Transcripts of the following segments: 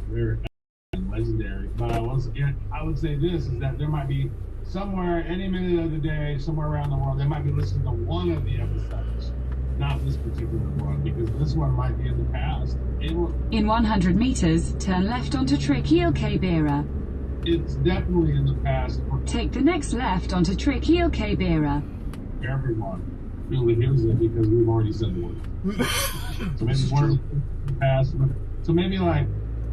Very legendary. But I would say this is that there might be somewhere, any minute of the day, somewhere around the world, they might be listening to one of the episodes, not this particular one, because this one might be in the past. In 100 meters, turn left onto Trick-Ilke-Beera. It's definitely in the past. Take the next left onto Trick-Ilke-Beera. Everyone really hears it because we've already said the word. So maybe one of the past. So maybe like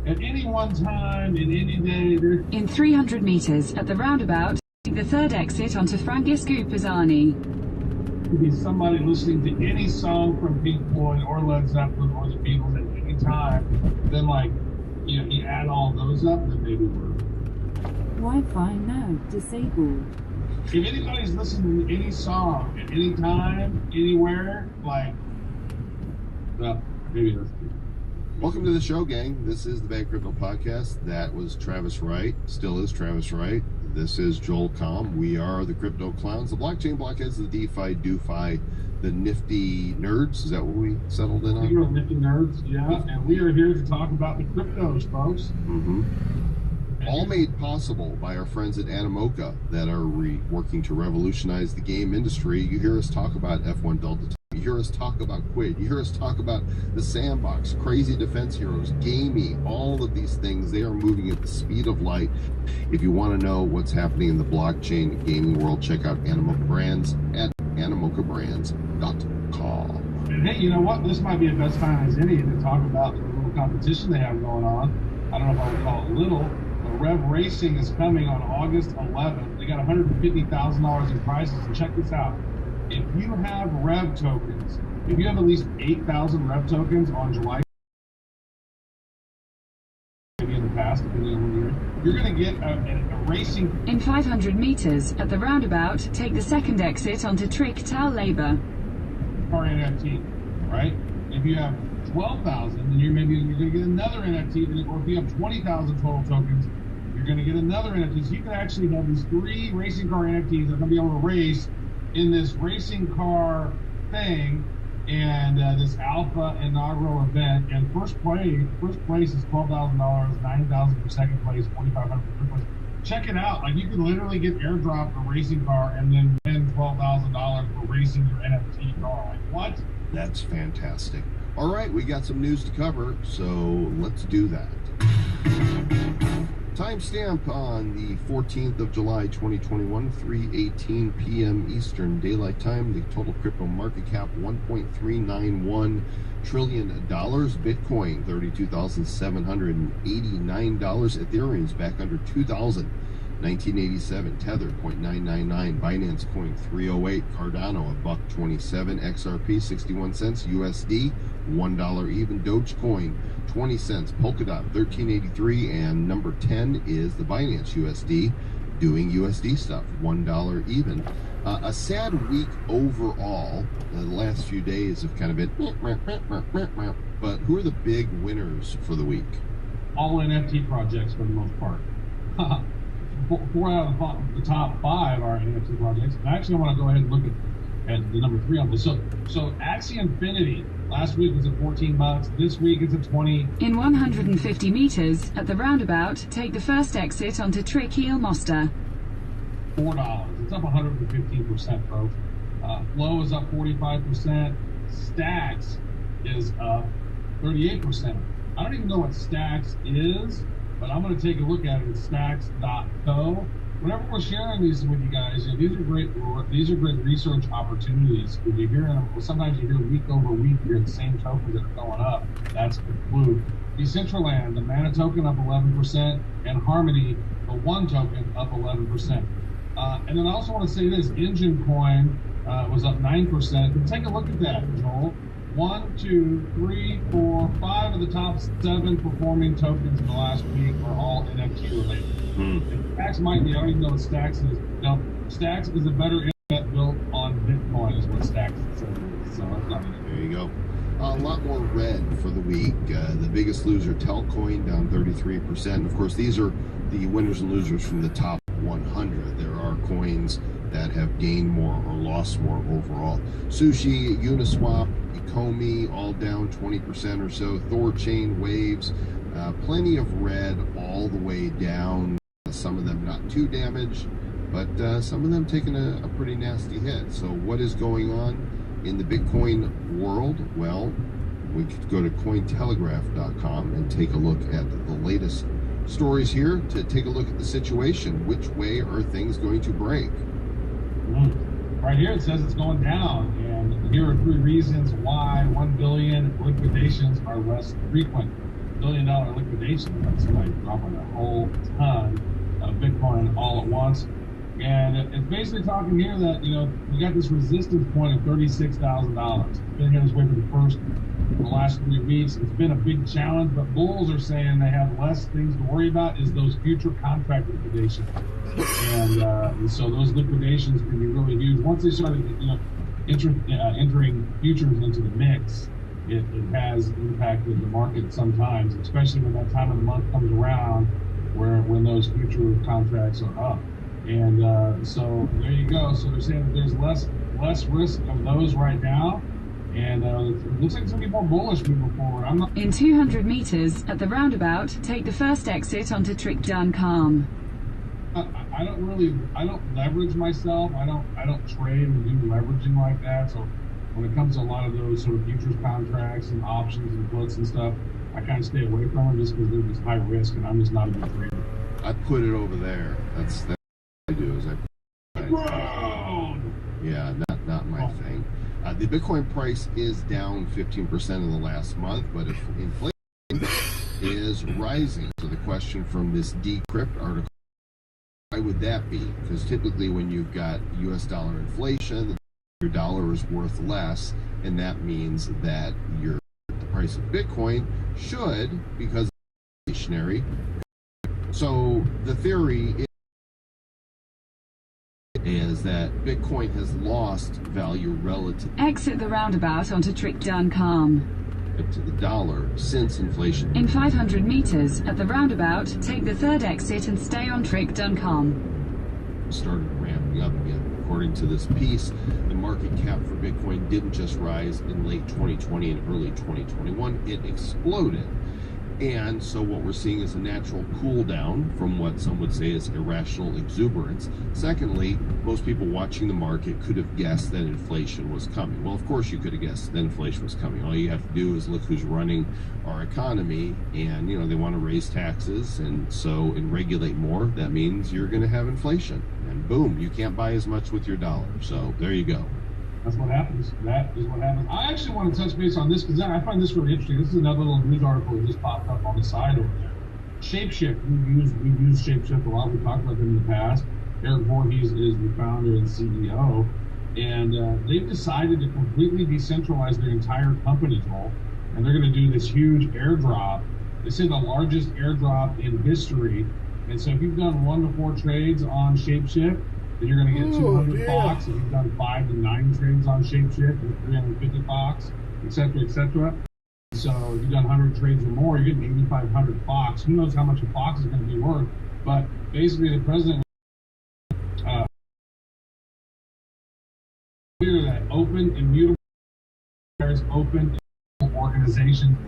at any one time, in any day. In 300 meters, at the roundabout, take the third exit onto Francisco Pisani. Could be somebody listening to any song from Pink Floyd or Led Zeppelin or the Beatles at any time. Then, like, you add all those up, then maybe we're. Wi-Fi now disabled. If anybody's listening to any song at any time, anywhere, like, well, maybe that's good. Welcome to the show, gang. This is the Bank Crypto Podcast. That was Travis Wright. Still is Travis Wright. This is Joel Comm. We are the Crypto Clowns, the Blockchain Blockheads, the DeFi, DoFi, the Nifty Nerds. Is that what we settled in on? We are Nifty Nerds, yeah. And we are here to talk about the cryptos, folks. Mm-hmm. All made possible by our friends at Animoca that are working to revolutionize the game industry. You hear us talk about F1 Delta. You hear us talk about Quid. You hear us talk about the Sandbox, Crazy Defense Heroes, Gamey, all of these things. They are moving at the speed of light. If you want to know what's happening in the blockchain gaming world, check out Animoca Brands at animocabrands.com. And hey, you know what? This might be the best time as any to talk about the little competition they have going on. I don't know if I would call it little, but Rev Racing is coming on August 11th. They got $150,000 in prizes. And check this out. If you have Rev tokens, if you have at least 8,000 Rev tokens on July, maybe in the past, depending on when you're going to get a racing. In 500 meters, at the roundabout, take the second exit onto Trick-Tal-Labor. Car NFT, right? If you have 12,000, then you're going to get another NFT, or if you have 20,000 total tokens, you're going to get another NFT. So you can actually have these 3 racing car NFTs that are going to be able to race in this racing car thing, and this alpha inaugural event. And first place is $12,000, $9,000 for second place, $4,500 for third place. Check it out. Like, you can literally get airdropped a racing car and then win $12,000 for racing your NFT car. Like, what? That's fantastic. All right, we got some news to cover, so let's do that. Timestamp on the 14th of July, 2021, 3:18 p.m. Eastern Daylight Time. The total crypto market cap, $1.391 trillion. Bitcoin, $32,789. Ethereum's back under 2,000. 1987. Tether, 0.999. Binance Coin, 308. Cardano, $1.27. XRP, 61 cents. USD, $1 even. Dogecoin, 20 cents. Polkadot, 1383. And number 10 is the Binance USD, doing USD stuff, $1 even. A sad week overall. The last few days have kind of been, but who are the big winners for the week? All NFT projects for the most part. 4 out of the top 5 are NFT projects. And I actually want to go ahead and look at the number 3 on this. So Axie Infinity last week was at $14. This week it's at $20. In 150 meters, at the roundabout, take the first exit onto Trick-Ilke-Mosta. $4. It's up 115%, folks. Flow is up 45%. Stacks is up 38%. I don't even know what Stacks is, but I'm going to take a look at it at stacks.co. Whenever we're sharing these with you guys, these are great research opportunities. If you hear them, sometimes you hear week over week, you hear the same tokens that are going up. That's the clue. Decentraland, the Mana token up 11%, and Harmony, the One token, up 11%. And then I also want to say this: Engine Coin was up 9%. But take a look at that, Joel. 1, 2, 3, 4, 5 of the top 7 performing tokens in the last week are all NFT related. And Stacks might be, I don't even know what Stacks is. No, Stacks is a better internet built on Bitcoin, is what Stacks is. So that's not it. There you go. A lot more red for the week. The biggest loser, Telcoin, down 33%. Of course, these are the winners and losers from the top 100. There are coins that have gained more or lost more overall. Sushi, Uniswap, Comey, all down 20% or so. Thorchain, Waves, plenty of red all the way down. Some of them not too damaged, but some of them taking a pretty nasty hit. So what is going on in the Bitcoin world? Well, we could go to Cointelegraph.com and take a look at the latest stories here to take a look at the situation. Which way are things going to break? Right here it says it's going down, and here are 3 reasons why 1 billion liquidations are less frequent. $1 billion liquidation, like somebody dropping a whole ton of Bitcoin all at once. And it's basically talking here that, you got this resistance point of $36,000. It's been here this way for the last 3 weeks. It's been a big challenge, but bulls are saying they have less things to worry about is those future contract liquidations. And so those liquidations can be really huge. Once they started, entering futures into the mix, it has impacted the market sometimes, especially when that time of the month comes around, when those future contracts are up. And so there you go. So they're saying that there's less risk of those right now. And it looks like it's going to be more bullish moving forward. In 200 meters at the roundabout, take the first exit onto Trick-Dun-Calm. I don't leverage myself. I don't trade and do leveraging like that. So when it comes to a lot of those sort of futures contracts and options and puts and stuff, I kind of stay away from them just because they're just high risk, and I'm just not a good trader. I put it over there. That's what I do. Yeah, not my thing. The Bitcoin price is down 15% in the last month, but if inflation is rising. So the question from this Decrypt article, why would that be? Because typically when you've got US dollar inflation, your dollar is worth less, and that means that the price of Bitcoin should, because it's inflationary. So the theory is that Bitcoin has lost value relative Exit the roundabout onto Trick-Dun-Calm. to the dollar since inflation. In 500 meters at the roundabout, take the 3rd exit and stay on Trick-Dun-Calm. Started ramping up again. According to this piece, the market cap for Bitcoin didn't just rise in late 2020 and early 2021, it exploded. And so what we're seeing is a natural cool down from what some would say is irrational exuberance. Secondly, most people watching the market could have guessed that inflation was coming. Well, of course you could have guessed that inflation was coming. All you have to do is look who's running our economy, and they want to raise taxes and regulate more. That means you're going to have inflation, and boom, you can't buy as much with your dollar. So there you go. That's what happens. That is what happens. I actually want to touch base on this because I find this really interesting. This is another little news article that just popped up on the side over there. Shapeshift. We've used Shapeshift a lot. We've talked about them in the past. Eric Voorhees is the founder and CEO, and they've decided to completely decentralize their entire company's role, and they're going to do this huge airdrop. They say the largest airdrop in history. And so if you've done 1 to 4 trades on Shapeshift, then you're going to get 200 bucks. If you've done 5 to 9 trades on Shapeshift, 350 bucks, etc., etc. So if you've done 100 trades or more, you're getting 8,500 bucks. Who knows how much a box is going to be worth? But basically, the president clear that open, immutable, open organizations.